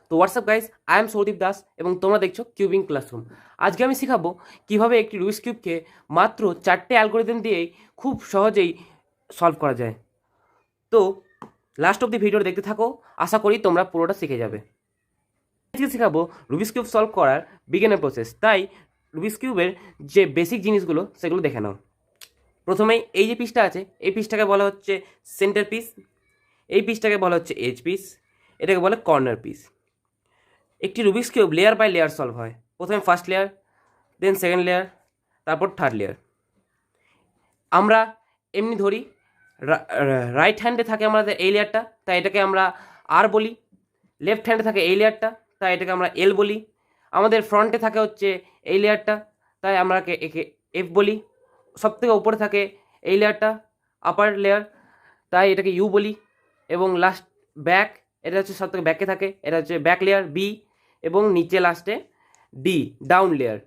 তো WhatsApp guys, I am Soudip Das এবং তোমরা দেখছো কিউবিং ক্লাসরুম। আজকে আমি শেখাবো কিভাবে একটি রুবিক্স কিউবকে মাত্র 4টে অ্যালগোরিদম দিয়েই খুব সহজেই সলভ করা যায়। তো লাস্ট অব দি ভিডিওটা দেখতে থাকো, আশা করি তোমরা পুরোটা শিখে যাবে। আজকে শেখাবো রুবিক্স কিউব সলভ করার বিগিনার প্রসেস। তাই রুবিক্স কিউবের যে বেসিক জিনিসগুলো সেগুলো দেখে নাও। প্রথমেই এই যে পিসটা আছে, এই পিসটাকে বলা হচ্ছে সেন্টার পিস, এই পিসটাকে বলা হচ্ছে এজ পিস, এটাকে বলে কর্নার পিস। একটি Rubik's cube layer by layer solve হয়। প্রথমে first layer, then second layer, তারপর থার্ড লেয়ার। আমরা এমনি ধরি রাইট হ্যান্ডে থাকে আমাদের এই লেয়ারটা, তাই এটাকে আমরা আর বলি। লেফট হ্যান্ডে থাকে এই লেয়ারটা, তাই এটাকে আমরা এল বলি। আমাদের ফ্রন্টে থাকে হচ্ছে এই লেয়ারটা, তাই আমরা একে এফ বলি। সবথেকে উপরে থাকে এই লেয়ারটা, আপার লেয়ার, তাই এটাকে ইউ বলি। এবং লাস্ট ব্যাক, এটা হচ্ছে সবথেকে ব্যাকে থাকে, এটা হচ্ছে ব্যাক লেয়ার বি। এবং নিচে লাস্টে ডি, ডাউন লেয়ার।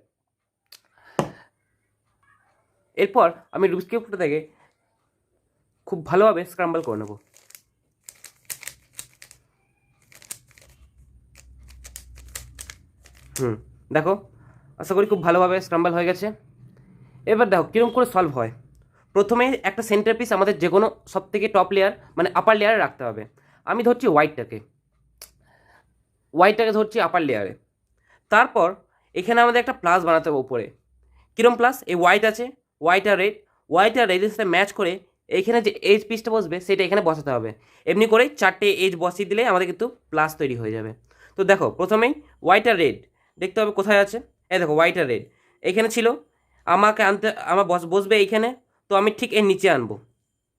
এরপর আমি রুবিক্স কিউবটা থেকে খুব ভালোভাবে স্ক্রাম্বল করে নেব। দেখো, আশা করি খুব ভালোভাবে স্ক্রাম্বল হয়ে গেছে। এবার দেখো কীরকম করে সলভ হয়। প্রথমে একটা সেন্টার পিস আমাদের যে কোনো সব থেকে টপ লেয়ার মানে আপার লেয়ারে রাখতে হবে। আমি ধরছি হোয়াইটটাকে ধরছি আপার লেয়ারে। তারপর এখানে আমাদের একটা প্লাস বানাতে হবে উপরে। কীরকম প্লাস? এই হোয়াইট আছে, হোয়াইট আর রেডের সাথে ম্যাচ করে এইখানে যে এজ পিসটা বসবে সেটা এখানে বসাতে হবে। এমনি করেই 4টে এজ বসিয়ে দিলে আমাদের কিন্তু প্লাস তৈরি হয়ে যাবে। তো দেখো প্রথমেই হোয়াইট আর রেড দেখতে হবে কোথায় আছে। এই দেখো হোয়াইট আর রেড এখানে ছিল, আমাকে আনতে আমার বসবে এইখানে। তো আমি ঠিক এর নিচে আনবো।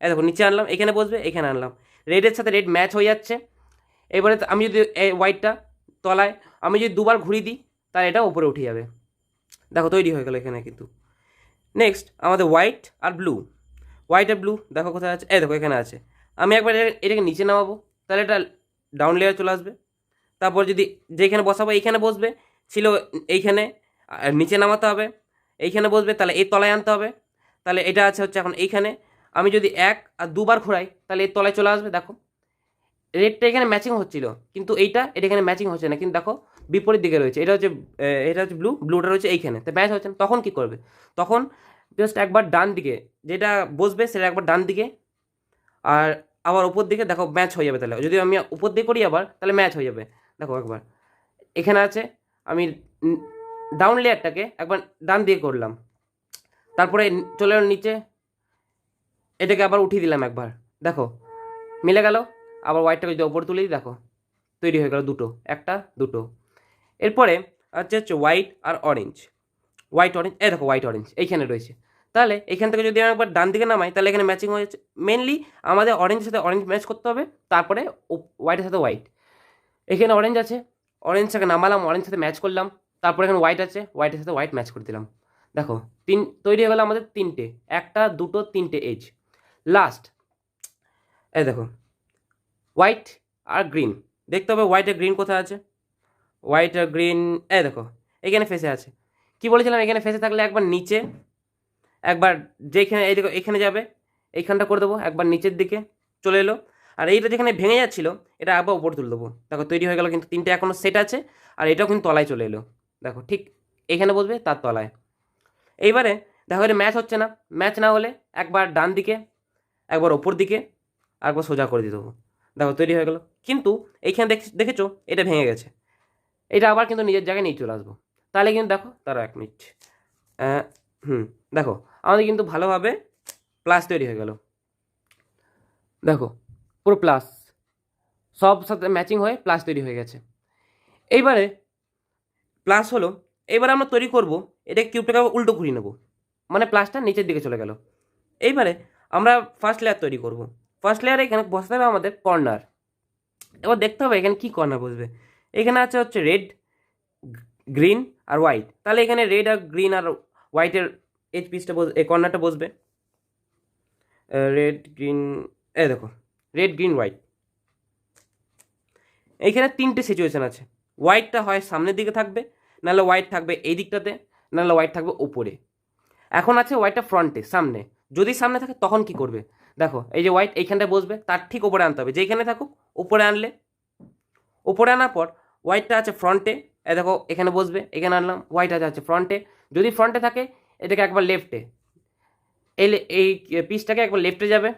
এই দেখো নিচে আনলাম, এখানে বসবে, এখানে আনলাম। রেডের সাথে রেড ম্যাচ হয়ে যাচ্ছে। এবারে আমি যদি হোয়াইটটা তলায় আমি যদি দুবার ঘুরিয়ে দিই তাহলে এটা উপরে উঠে যাবে। দেখো তৈরি হয়ে গেল এখানে কিন্তু। নেক্সট আমাদের হোয়াইট আর ব্লু দেখো কোথায় আছে, এই দেখো এখানে আছে। আমি একবার এটাকে নিচে নামাবো, তাহলে এটা ডাউন লেয়ার চলে আসবে। তারপর যদি যেখানে বসাবো এইখানে বসবে, ছিল এইখানে, নিচে নামাতে হবে, এইখানে বসবে, তাহলে এই তলায় আনতে হবে। তাহলে এটা আছে হচ্ছে এখন এইখানে। আমি যদি এক আর দুবার ঘোরাই তাহলে এই তলায় চলে আসবে। দেখো রেডটা এখানে ম্যাচিং হচ্ছিল, কিন্তু এটা এখানে ম্যাচিং হচ্ছে না, কিন্তু দেখো বিপরীত দিকে রয়েছে। এটা হচ্ছে ব্লুটা রয়েছে এইখানে, তো ম্যাচ হচ্ছে না। তখন কি করবে? তখন জাস্ট একবার ডান দিকে যেটা বসবে সেটা একবার ডান দিকে, আর আবার উপর দিকে দেখো ম্যাচ হয়ে যাবে। তাহলে যদি আমি উপর দিকে করি আবার তাহলে ম্যাচ হয়ে যাবে। দেখো একবার এখানে আছে, আমি ডাউন লেয়ারটাকে একবার ডান দিকে করলাম, তারপরে চলে এলো নিচে, এটাকে আবার উঠিয়ে দিলাম একবার। দেখো মিলে গেল। আবার হোয়াইটটাকে যদি ওপর তুলে দিই, দেখো তৈরি হয়ে গেল দুটো, একটা দুটো। এরপরে হচ্ছে হোয়াইট আর অরেঞ্জ, এই দেখো হোয়াইট অরেঞ্জ এইখানে রয়েছে। তাহলে এখান থেকে যদি আমি একবার ডান দিকে নামাই তাহলে এখানে ম্যাচিং হয়েছে। মেনলি আমাদের অরেঞ্জের সাথে অরেঞ্জ ম্যাচ করতে হবে, তারপরে হোয়াইটের সাথে হোয়াইট। এখানে অরেঞ্জ আছে, অরেঞ্জটাকে নামালাম, অরেঞ্জের সাথে ম্যাচ করলাম। তারপরে এখানে হোয়াইট আছে, হোয়াইটের সাথে হোয়াইট ম্যাচ করে দিলাম। দেখো তৈরি হয়ে গেল আমাদের তিনটে, একটা দুটো তিনটে এজ। লাস্ট এই দেখো হোয়াইট আর গ্রিন, দেখতে হবে হোয়াইট আর গ্রিন কোথায় আছে। হোয়াইট আর গ্রিন এই দেখো এখানে ফেসে আছে। কি বলেছিলাম? এখানে ফেসে থাকলে একবার নিচে, একবার যেখানে এই দেখো এখানে যাবে, এইখানটা করে দেবো, একবার নিচের দিকে চলে এলো। আর এইটা যেখানে ভেঙে যাচ্ছিল এটা আবার উপর তুলে দেবো। দেখো তৈরি হয়ে গেল কিন্তু তিনটে এখনও সেট আছে। আর এটাও কিন্তু তলায় চলে এলো। দেখো ঠিক এখানে বসবে তার তলায়। এইবারে দেখো এটা ম্যাচ হচ্ছে না, ম্যাচ না হলে একবার ডান দিকে, একবার ওপর দিকে, আর একবার সোজা করে দিয়ে দেবো। দেখো তৈরি হয়ে গেল। কিন্তু এইখানে দেখেছো এটা ভেঙে গেছে, এটা আবার কিন্তু নিজের জায়গায় নিয়ে চলে আসবো। তাহলে কিন্তু দেখো তারা 1 মিনিট, দেখো আমাদের কিন্তু ভালোভাবে প্লাস তৈরি হয়ে গেল। দেখো পুরো প্লাস সব সাথে ম্যাচিং হয়ে প্লাস তৈরি হয়ে গেছে। এইবারে প্লাস হলো, এবারে আমরা তৈরি করব এটা কিউবটাকে উল্টো ঘুরিয়ে নেব, মানে প্লাসটা নিচের দিকে চলে গেল। এইবারে আমরা ফার্স্ট লেয়ার তৈরি করব। ফার্স্ট লেয়ারে এখানে বসাতে হবে আমাদের কর্নার। এবার দেখতে হবে এখানে কি কর্নার বসবে। এখানে আছে হচ্ছে রেড, গ্রিন আর হোয়াইট। তাহলে এখানে রেড আর গ্রিন আর হোয়াইটের এজ পিসটা এই কর্নারটা বসবে। রেড গ্রিন, এই দেখো রেড গ্রিন হোয়াইট। এইখানে তিনটে সিচুয়েশান আছে। হোয়াইটটা হয় সামনের দিকে থাকবে, নাহলে হোয়াইট থাকবে এই দিকটাতে, নাহলে হোয়াইট থাকবে ওপরে। এখন আছে হোয়াইটটা ফ্রন্টে, সামনে। যদি সামনে থাকে তখন কি করবে? দেখো এই যে হোয়াইট এইখানটায় বসবে, তার ঠিক ওপরে আনতে হবে। যেইখানে থাকুক ওপরে আনলে, ওপরে আনার পর হোয়াইটটা আছে ফ্রন্টে, এ দেখো এখানে বসবে, এখানে আনলাম, হোয়াইট আছে ফ্রন্টে। যদি ফ্রন্টে থাকে এটাকে একবার লেফটে, এই পিসটাকে একবার লেফটে যাবে,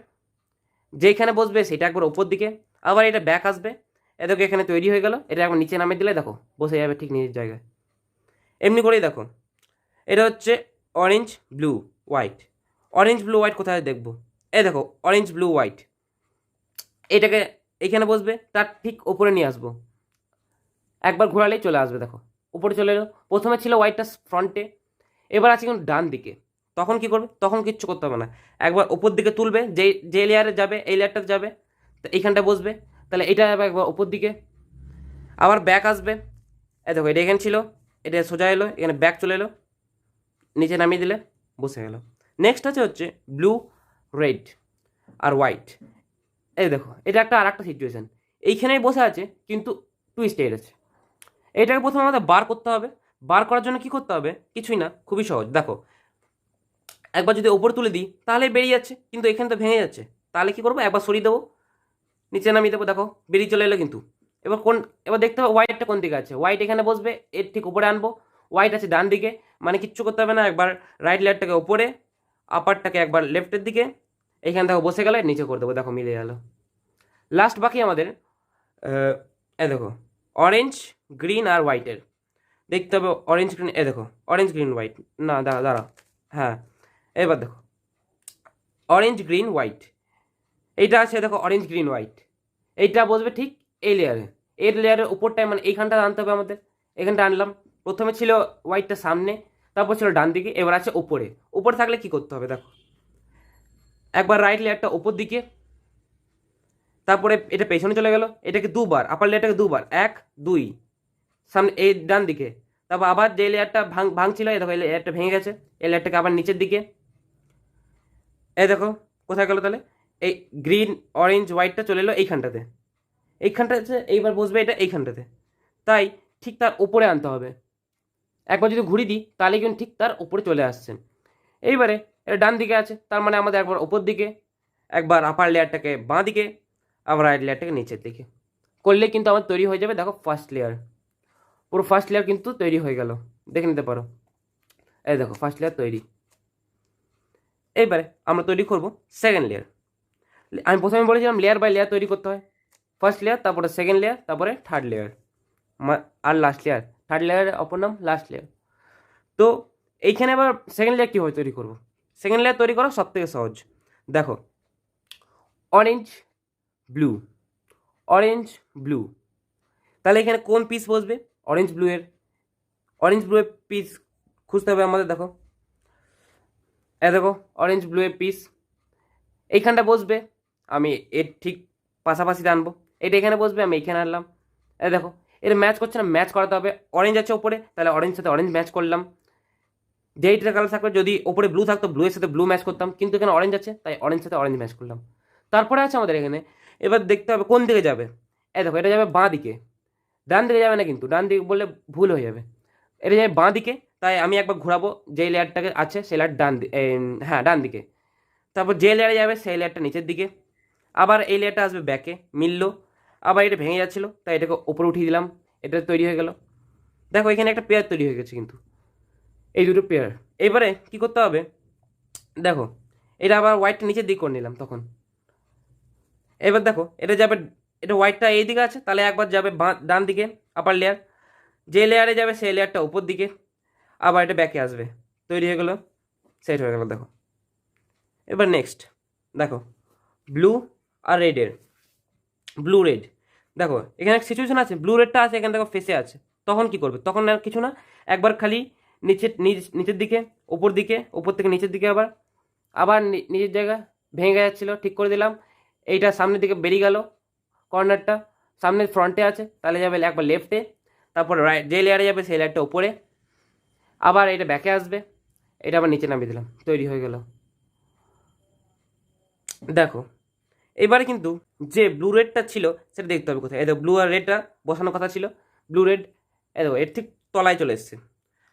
যেখানে বসবে সেটা একবার ওপর দিকে, আবার এটা ব্যাক আসবে। এ দেখো এখানে তৈরি হয়ে গেল, এটা একবার নিচে নামিয়ে দিলে দেখো বসে যাবে ঠিক নিজের জায়গায়। এমনি করেই দেখো, এটা হচ্ছে orange blue white. Orange blue white কোথায় দেখবো? এই দেখো অরেঞ্জ ব্লু হোয়াইট, এটাকে এখানে বসবে, তার ঠিক ওপরে নিয়ে আসবো, একবার ঘোরালেই চলে আসবে, দেখো উপরে চলে এলো। প্রথমে ছিল হোয়াইটটা ফ্রন্টে, এবার আছে কিন্তু ডান দিকে। তখন কি করবে? তখন কিচ্ছু করতে হবে না, একবার ওপর দিকে তুলবে, যে যে লেয়ারে যাবে এই লেয়ারটাতে যাবে, তো এইখানটা বসবে, তাহলে এটা যাবে একবার ওপর দিকে, আবার ব্যাক আসবে। এই দেখো এটা এখানে ছিল, এটা সোজা এলো, এখানে ব্যাক চলে এলো, নিচে নামিয়ে দিলে বসে গেল। নেক্সট আছে হচ্ছে ব্লু রেড আর হোয়াইট। এই দেখো এটা একটা আর একটা সিচুয়েশান, এইখানেই বসে আছে কিন্তু টুইস্টেড আছে। এটাকে প্রথমে আমাদের বার করতে হবে। বার করার জন্য কি করতে হবে? কিছুই না, খুবই সহজ। দেখো একবার যদি ওপর তুলে দিই তাহলে বেরিয়ে যাচ্ছে, কিন্তু এখানে তো ভেঙে যাচ্ছে, তাহলে কি করবো? একবার সরিয়ে দেবো, নিচে নামিয়ে দেবো, দেখো বেরিয়ে চলে এলো কিন্তু। এবার দেখতে হবে হোয়াইটটা কোন দিকে আছে। হোয়াইট এখানে বসবে, এর ঠিক উপরে আনবো, হোয়াইট আছে ডান দিকে, মানে কিচ্ছু করতে হবে না, একবার রাইট লেয়ারটাকে ওপরে, আপারটাকে একবার লেফটের দিকে, এইখানে দেখো বসে গেলে নিচে করে দেবো, দেখো মিলে গেল। লাস্ট বাকি আমাদের এ দেখো অরেঞ্জ গ্রিন আর হোয়াইটের দেখতে হবে। অরেঞ্জ গ্রিন, এ দেখো অরেঞ্জ গ্রিন হোয়াইট, না দাঁড়া, হ্যাঁ এবার দেখো অরেঞ্জ গ্রিন হোয়াইট, এইটা আছে দেখো অরেঞ্জ গ্রিন হোয়াইট, এইটা বসবে ঠিক এই লেয়ারে, এর লেয়ারের উপরটায়, মানে এইখানটা আনতে হবে আমাদের। এখানটা আনলাম, প্রথমে ছিল হোয়াইটটা সামনে, তারপর ছিল ডান দিকে, এবার আছে উপরে। উপরে থাকলে কি করতে হবে? দেখো একবার রাইট লেয়ারটা উপর দিকে, তারপরে এটা পেছনে চলে গেল, এটাকে দুবার, আপার লেয়ারটাকে দুবার, 1 2, সামনে এই ডান দিকে, তারপর আবার যে লেয়ারটা ভাঙছিল, এই দেখো এই লেয়ারটা ভেঙে গেছে, এই লেয়ারটাকে আবার নিচের দিকে, এই দেখো কোথায় গেল তাহলে, এই গ্রিন অরেঞ্জ হোয়াইটটা চলে এলো এইখানটাতে, এইখানটাতে এইবার বসবে এটা এইখানটাতে, তাই ঠিক তার উপরে আনতে হবে। একবার যদি ঘুরিয়ে দিই তাহলে কিন্তু ঠিক তার উপরে চলে আসছে। এইবারে এটা ডান দিকে আছে, তার মানে আমাদের একবার ওপর দিকে, একবার আপার লেয়ারটাকে বাঁ দিকে, আবার রাইট লেয়ারটাকে নিচের দিকে করলে কিন্তু আমার তৈরি হয়ে যাবে, দেখো ফার্স্ট লেয়ার। পুরো ফার্স্ট লেয়ার কিন্তু তৈরি হয়ে গেল, দেখে নিতে পারো। এই দেখো ফার্স্ট লেয়ার তৈরি। এইবারে আমরা তৈরি করব সেকেন্ড লেয়ার। আমি প্রথমে বলেছিলাম লেয়ার বাই লেয়ার তৈরি করতে হয়, ফার্স্ট লেয়ার, তারপরে সেকেন্ড লেয়ার, তারপরে থার্ড লেয়ার, আর লাস্ট লেয়ার। থার্ড লেয়ারের অপর নাম লাস্ট লেয়ার। তো এইখানে আবার সেকেন্ড লেয়ার কীভাবে তৈরি করবো? সেকেন্ড লেয়ার তৈরি করা সব থেকে সহজ। দেখো অরেঞ্জ ব্লু, অরেঞ্জ ব্লু, তাহলে এখানে কোন পিস বসবে? অরেঞ্জ ব্লু এর, অরেঞ্জ ব্লু এর পিস খুঁজতে হবে আমাদের। দেখো দেখো অরেঞ্জ ব্লু এর পিস এইখানটা বসবে, আমি এর ঠিক পাশাপাশি আনবো, এটা এখানে বসবে, আমি এখানে আনলাম। দেখো এটা ম্যাচ করছে না, ম্যাচ করাতে হবে। অরেঞ্জ আছে ওপরে, তাহলে অরেঞ্জ সাথে অরেঞ্জ ম্যাচ করলাম। যেইটা কালার থাকবে, যদি ওপরে ব্লু থাকতো ব্লু এর সাথে ব্লু ম্যাচ করতাম, কিন্তু এখানে অরেঞ্জ আছে তাই অরেঞ্জ সাথে অরেঞ্জ ম্যাচ করলাম। তারপরে আছে আমাদের এখানে, এবার দেখতে হবে কোন দিকে যাবে। দেখো এটা যাবে বাঁ দিকে, ডান দিকে যাবে না, কিন্তু ডান দিকে বললে ভুল হয়ে যাবে, এটা যাবে বাঁ দিকে, তাই আমি একবার ঘোরাবো, যেই লেয়ারটাকে আছে সেই লেয়ার হ্যাঁ ডান দিকে, তারপর যে লেয়ারে যাবে সেই লেয়ারটা নিচের দিকে, আবার এই লেয়ারটা আসবে ব্যাকে, মিললো, আবার এটা ভেঙে যাচ্ছিলো তাই এটাকে ওপরে উঠিয়ে দিলাম, এটা তৈরি হয়ে গেল। দেখো এখানে একটা পেয়ার তৈরি হয়ে গেছে কিন্তু, এই দুটো পেয়ার। এবারে কি করতে হবে? দেখো এটা আবার হোয়াইটটা নিচের দিকে করে নিলাম তখন। এবার দেখো এটা যাবে, এটা হোয়াইটটা এই দিকে আছে, তাহলে একবার যাবে ডান দিকে আপার লেয়ার, যে লেয়ারে যাবে সেই লেয়ারটা উপর দিকে, আবার এটা ব্যাকে আসবে, তৈরি হয়ে গেল, সেট হয়ে গেল। দেখো এবার নেক্সট দেখো ব্লু আর রেডের, ব্লু রেড। দেখো এখানে একটা সিচুয়েশন আছে, ব্লু রেডটা আছে এখানে, দেখো ফেসে আছে, তখন কি করবে? তখন আর কিছু না, একবার খালি নিচের দিকে, ওপর দিকে, ওপর থেকে নিচের দিকে, আবার আবার নিজের জায়গা ভেঙে যাচ্ছিলো ঠিক করে দিলাম, এইটা সামনের দিকে বেরিয়ে গেল, কর্নারটা সামনে ফ্রন্টে আছে, তাহলে যাবে একবার লেফটে, তারপর রাইট, যে লেয়ারে যাবে সেই লেয়ারটা উপরে, আবার এটা ব্যাকে আসবে, এটা আবার নিচে নামিয়ে দিলাম, তৈরি হয়ে গেল। দেখো এবারে কিন্তু যে ব্লু রেডটা ছিল সেটা দেখতে হবে কোথায়। দেখো ব্লু আর রেডটা বসানোর কথা ছিল, ব্লু রেড দেখো এর ঠিক তলায় চলে এসছে।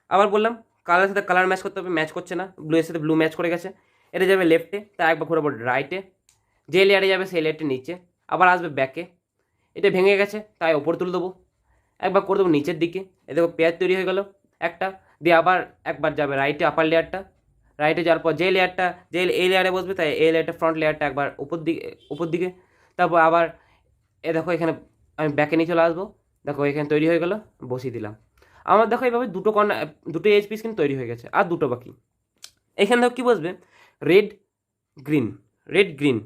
আবার বললাম কালারের সাথে কালার ম্যাচ করতে হবে, ম্যাচ করছে না, ব্লু এর সাথে ব্লু ম্যাচ করে গেছে, এটা যাবে লেফটে, তাই একবার ঘোরাবো রাইটে, যে লেয়ারে যাবে সেই লেয়ারটা নিচে, আবার আসবে ব্যাকে, এটা ভেঙে গেছে তাই ওপর তুলে দেবো, একবার করে দেবো নিচের দিকে, এ দেখো পেয়ার তৈরি হয়ে গেল একটা। দিয়ে আবার একবার যাবে রাইটে আপার লেয়ারটা, রাইটে যাওয়ার পর যে লেয়ারটা যে এই লেয়ারে বসবে তাই এই লেয়ারটা ফ্রন্ট লেয়ারটা একবার উপর দিকে। তারপর আবার এ দেখো এখানে আমি ব্যাকে নিয়ে চলে আসবো, দেখো এখানে তৈরি হয়ে গেল, বসিয়ে দিলাম। আমার দেখো এইভাবে দুটো এজ পিস কিন্তু তৈরি হয়ে গেছে, আর দুটো বাকি। এখানে দেখো কী বসবে, রেড গ্রিন, রেড গ্রিন।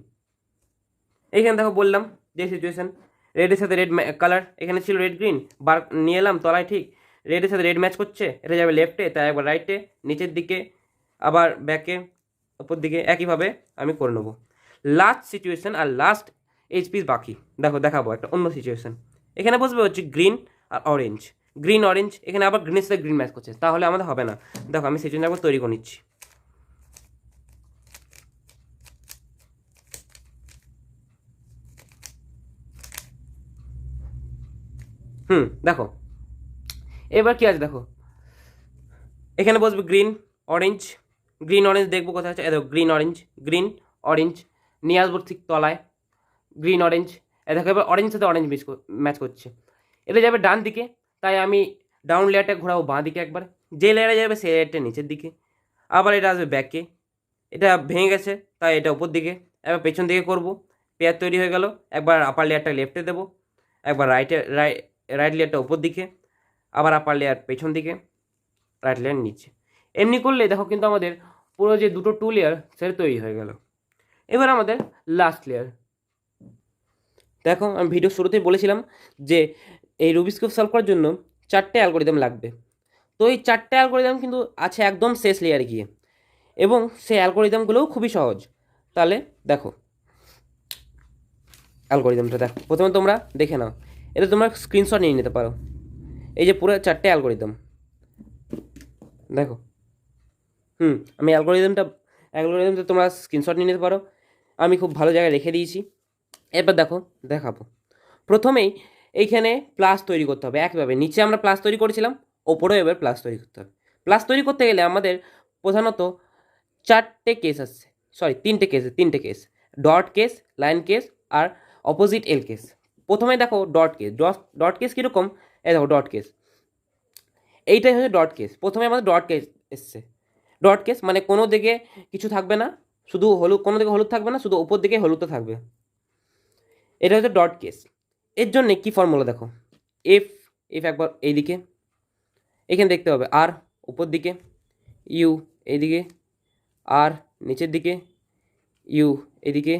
এইখানে দেখো বললাম যে সিচুয়েশান, রেডের সাথে রেড কালার, এখানে ছিল রেড গ্রিন, বার নিয়ে এলাম তলায়, ঠিক রেডের সাথে রেড ম্যাচ করছে, এটা যাবে লেফটে, তাই একবার রাইটে, নিচের দিকে, আবার ব্যাকে, ওপর দিকে, একইভাবে আমি করে নেবো। লাস্ট সিচুয়েশান আর লাস্ট এইচ পিস বাকি, দেখো দেখাবো একটা অন্য সিচুয়েশান। এখানে বসবে হচ্ছে গ্রিন আর অরেঞ্জ, গ্রিন অরেঞ্জ, এখানে আবার গ্রিনের সাথে গ্রিন ম্যাচ করছে, তাহলে আমাদের হবে না। দেখো আমি সিচুয়েশন একবার তৈরি করে নিচ্ছি। দেখো এবার কি আছে দেখো, এখানে বসবে গ্রিন অরেঞ্জ, গ্রিন অরেঞ্জ দেখবো কোথায় আছে, দেখো গ্রিন অরেঞ্জ, গ্রিন অরেঞ্জ নিয়ে আসবো ঠিক তলায়, গ্রিন অরেঞ্জ, দেখো এবার অরেঞ্জ সাথে অরেঞ্জ ম্যাচ করছে, এটা যাবে ডান দিকে, তাই আমি ডাউন লেয়ারটা ঘোরাবো বাঁ দিকে একবার, যে লেয়ারে যাবে সেই লেয়ারটা নিচের দিকে, আবার এটা আসবে ব্যাকে, এটা ভেঙে গেছে তাই এটা উপর দিকে, এবার পেছন দিকে করব, পেয়ার তৈরি হয়ে গেল, একবার আপার লেয়ারটা লেফটে দেবো, একবার রাইট লেয়ারটা উপর দিকে, আবার আপার লেয়ার পেছন দিকে, রাইট লেয়ার নিচে। এমনি করলে দেখো কিন্তু আমাদের পুরো যে দুটো টু লেয়ার সেটা তৈরি হয়ে গেল। এবার আমাদের লাস্ট লেয়ার, দেখো আমি ভিডিও শুরুতেই বলেছিলাম যে এই রুবিক্স কিউব সলভ করার জন্য 4টে অ্যালগোরিদম লাগবে, তো এই 4টে অ্যালগোরিদম কিন্তু আছে একদম শেষ লেয়ারে গিয়ে, এবং সেই অ্যালগোরিদমগুলোও খুবই সহজ। তাহলে দেখো অ্যালগোরিদমটা দেখো, প্রথমে তোমরা দেখে নাও, এটা তোমরা স্ক্রিনশট নিয়ে নিতে পারো, এই যে পুরো 4টে অ্যালগোরিদম দেখো। আমি অ্যালগোরিদমটা তোমরা স্ক্রিনশট নিয়ে নিতে পারো, আমি খুব ভালো জায়গায় রেখে দিয়েছি। এরপর দেখো দেখাবো, প্রথমেই এইখানে প্লাস তৈরি করতে হবে একইভাবে, নিচে আমরা প্লাস তৈরি করেছিলাম, ওপরেও এবার প্লাস তৈরি করতে হবে। প্লাস তৈরি করতে গেলে আমাদের প্রধানত 4টে কেস আসছে, সরি 3টে case, dot case, line case আর অপোজিট এল কেস। প্রথমে দেখো ডট কেস, ডট কেস কীরকম, এই দেখো ডট কেস, এইটাই হচ্ছে ডট কেস। প্রথমে আমাদের ডট কেস এসছে, ডট কেস মানে কোনো দিকে কিছু থাকবে না, শুধু হলুদ, কোনো দিকে হলুদ থাকবে না, শুধু ওপর দিকে হলুদটা থাকবে, এটা হচ্ছে ডট কেস। এর জন্য কী ফর্মুলা দেখো, এফ একবার এইদিকে, এখানে দেখতে হবে আর উপর দিকে, ইউ এইদিকে, আর নিচের দিকে, ইউ এদিকে,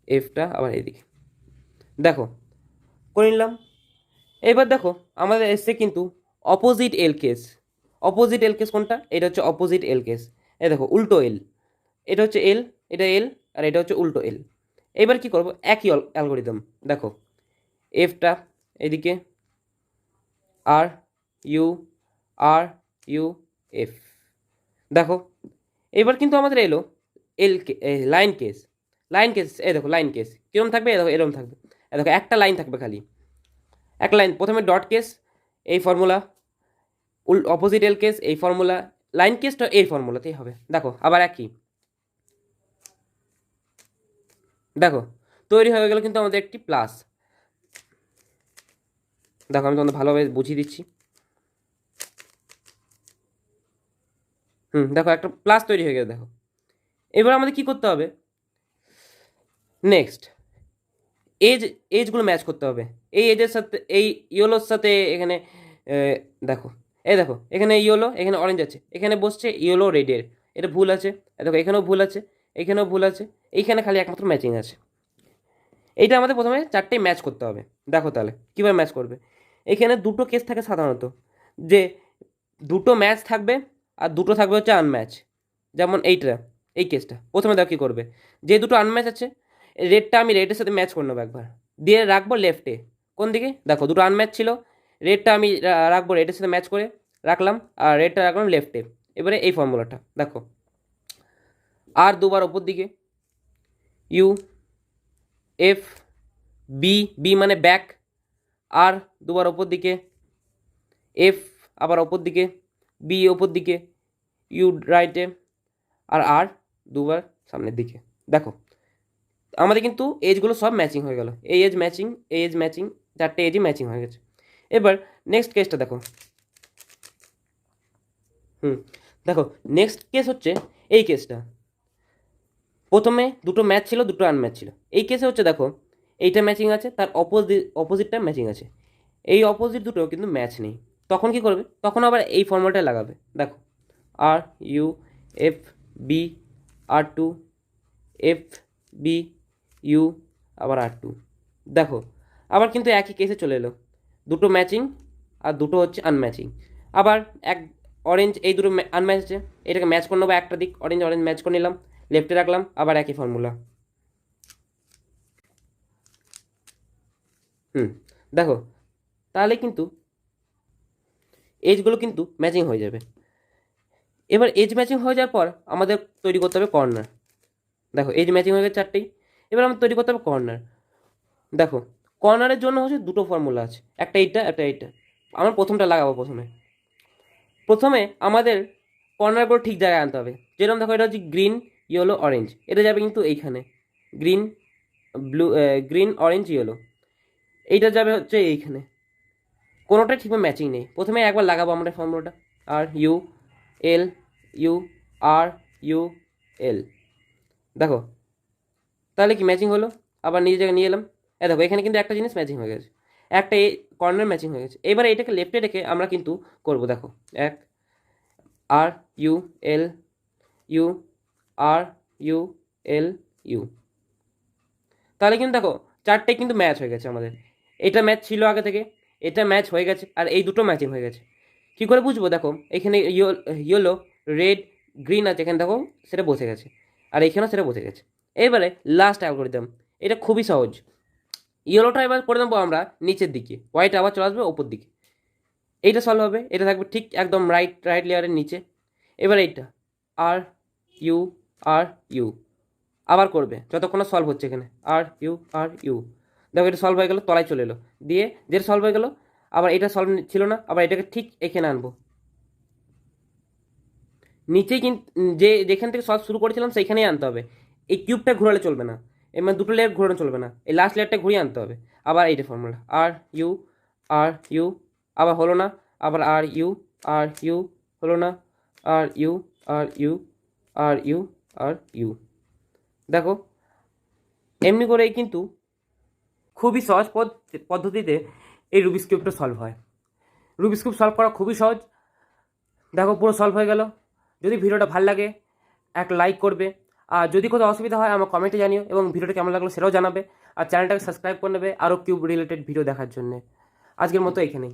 এফটা আবার এদিকে, দেখো করে নিলাম। এবার দেখো আমাদের এসছে কিন্তু opposite L case. Opposite L case কোনটা, এটা হচ্ছে অপোজিট এল কেস, এই দেখো উল্টো এল, এটা হচ্ছে এল, এটা এল, আর এটা হচ্ছে উল্টো এল। এবার কি করব, একই অ্যালগোরিদম, দেখো এফটা এদিকে, R U, R U, F, দেখো এবার কিন্তু আমাদের এলো লাইন কেস। লাইন কেস, এই দেখো লাইন কেস কীরকম থাকবে, এই দেখো এরকম থাকবে, এই দেখো একটা লাইন থাকবে খালি, একটা লাইন। প্রথমে ডট কেস এই ফর্মুলা, অপোজিট এল কেস এই ফর্মুলা, লাইন কেসটা এই ফর্মুলাতেই হবে। দেখো আবার একই, দেখো তৈরি হয়ে গেল কিন্তু আমাদের একটি প্লাস। দেখো আমি তোমাদের ভালোভাবে বুঝিয়ে দিচ্ছি, দেখো একটা প্লাস তৈরি হয়ে গেছে। দেখো এবার আমাদের কি করতে হবে, নেক্সট এজগুলো ম্যাচ করতে হবে, এই এজের সাথে এই ইয়েলোর সাথে এখানে দেখো, এই দেখো এখানে ইয়েলো, এখানে অরেঞ্জ আছে, এখানে বসছে ইয়েলো রেডের, এটা ভুল আছে, দেখো এখানেও ভুল আছে, এখানেও ভুল আছে, এইখানে খালি একমাত্র ম্যাচিং আছে। এইটা আমাদের প্রথমে 4টেই ম্যাচ করতে হবে। দেখো তাহলে কীভাবে ম্যাচ করবে, এখানে দুটো কেস থাকে সাধারণত, যে দুটো ম্যাচ থাকবে আর দুটো থাকবে হচ্ছে আনম্যাচ, যেমন এই কেসটা। প্রথমে দেখো কী করবে, যে দুটো আনম্যাচ আছে রেডটা আমি রেডের সাথে ম্যাচ করে নেবো একবার, দিয়ে রাখবো লেফটে, কোন দিকে, দেখো দুটো আনম্যাচ ছিল, রেডটা আমি রাখবো রেডের সাথে ম্যাচ করে রাখলাম, আর রেডটা রাখলাম লেফটে। এবারে এই ফর্মুলাটা দেখো, আর দুবার ওপর দিকে, ইউ, এফ, বি মানে ব্যাক, আর দুবার ওপর দিকে, এফ আবার ওপর দিকে, বি ওপর দিকে, ইউ রাইটে, আর দুবার সামনের দিকে। দেখো আমাদের কিন্তু এজগুলো সব ম্যাচিং হয়ে গেল, এই এজ ম্যাচিং, এই এজ ম্যাচিং, 4টে এজই ম্যাচিং হয়ে গেছে। এবার নেক্সট কেসটা দেখো। দেখো নেক্সট কেস হচ্ছে এই কেসটা। প্রথমে দুটো ম্যাচ ছিল, দুটো আনম্যাচ ছিল। এই কেসে হচ্ছে দেখো এইটা ম্যাচিং আছে, তার অপোজিটটা ম্যাচিং আছে। এই অপোজিট দুটো কিন্তু ম্যাচ নেই। তখন কি করবে? তখন আবার এই ফর্মুলাটা লাগাবে। দেখো R U F B R2 F B U আবার R2। দেখো আবার কিন্তু একই কেসে চলে এলো, দুটো ম্যাচিং আর দুটো হচ্ছে আনম্যাচিং। আবার এক অরেঞ্জ, এই দুটো আনম্যাচ আছে, এটাকে ম্যাচ করে নেবো একটা দিক, অরেঞ্জ অরেঞ্জ ম্যাচ করে নিলাম, লেফটে রাখলাম, আবার একই ফর্মুলা। দেখো তাহলে কিন্তু এজগুলো কিন্তু ম্যাচিং হয়ে যাবে। এবার এজ ম্যাচিং হয়ে যাওয়ার পর আমাদের তৈরি করতে হবে কর্নার। দেখো এজ ম্যাচিং হয়ে গেছে চারটেই, এবার আমাদের তৈরি করতে হবে কর্নার। দেখো কর্নারের জন্য হচ্ছে দুটো ফর্মুলা আছে, একটা এইটা একটা এইটা। আমরা প্রথমটা লাগাবো। প্রথমে আমাদের কর্নারগুলো ঠিক জায়গায় আনতে হবে। যেরকম দেখো এটা হচ্ছে গ্রিন ইয়েলো অরেঞ্জ, এটা যাবে কিন্তু এইখানে green blue, green orange yellow, এইটা যাবে হচ্ছে এইখানে। কোনোটাই ঠিকভাবে ম্যাচিং নেই। প্রথমে একবার লাগাবো আমরা ফর্মুলাটা, R U L U R U L. দেখো তাহলে কি ম্যাচিং হলো। আবার নিজের জায়গায় নিয়ে এলাম। দেখো এখানে কিন্তু একটা জিনিস ম্যাচিং হয়ে গেছে, একটা এই কর্নার ম্যাচিং হয়ে গেছে। এবারে এটাকে লেফটে রেখে আমরা কিন্তু করব। দেখো এক R U L U R U L U. তাহলে কিন্তু দেখো চারটে কিন্তু ম্যাচ হয়ে গেছে আমাদের। এটা ম্যাচ ছিল আগে থেকে, এটা ম্যাচ হয়ে গেছে, আর এই দুটো ম্যাচিং হয়ে গেছে। কী করে বুঝবো? দেখো এখানে ইয়েলো রেড গ্রিন আছে, এখানে দেখো সেটা বসে গেছে, আর এইখানেও সেটা বসে গেছে। এবারে লাস্ট অ্যালগরিদম, এটা খুবই সহজ। ইয়েলোটা এবার করে দেবো আমরা নিচের দিকে, হোয়াইট আবার চলে আসবে ওপর দিকে। এইটা সলভ হবে, এটা থাকবে ঠিক একদম রাইট লেয়ারের নিচে। এবার এইটা আর ইউ আবার করবে যতক্ষণ সলভ হচ্ছে। এখানে আর ইউ দেখো এটা সলভ হয়ে গেলো, তলায় চলে এলো, দিয়ে যেটা সলভ হয়ে গেলো আবার এটা সলভ ছিল না, আবার এটাকে ঠিক এখানে আনবো নিচেই। কিন্তু যেখান থেকে সলভ শুরু করেছিলাম সেইখানেই আনতে হবে। এই কিউবটা ঘোরালে চলবে না, এর মানে দুটো লেয়ার ঘোরানো চলবে না, এই লাস্ট লেয়ারটা ঘুরিয়ে আনতে হবে। আবার এইটা ফর্মুলা আর ইউ আবার হলো না, আবার আর ইউ হলো না, আর ইউ আর ইউ। দেখো এমনি করেই কিন্তু খুবই সহজ পদ্ধতিতে এই রুবিক্স কিউবটা সলভ হয়। রুবিক্স কিউব সলভ করা খুবই সহজ। দেখো পুরো সলভ হয়ে গেল। যদি ভিডিওটা ভালো লাগে এক লাইক করবে, আর যদি কোথাও অসুবিধা হয় আমার কমেন্টে জানিও, এবং ভিডিওটা কেমন লাগলো সেটাও জানাবে, আর চ্যানেলটাকে সাবস্ক্রাইব করে নেবে আরও কিউব রিলেটেড ভিডিও দেখার জন্য। আজকের মতো এইখানেই।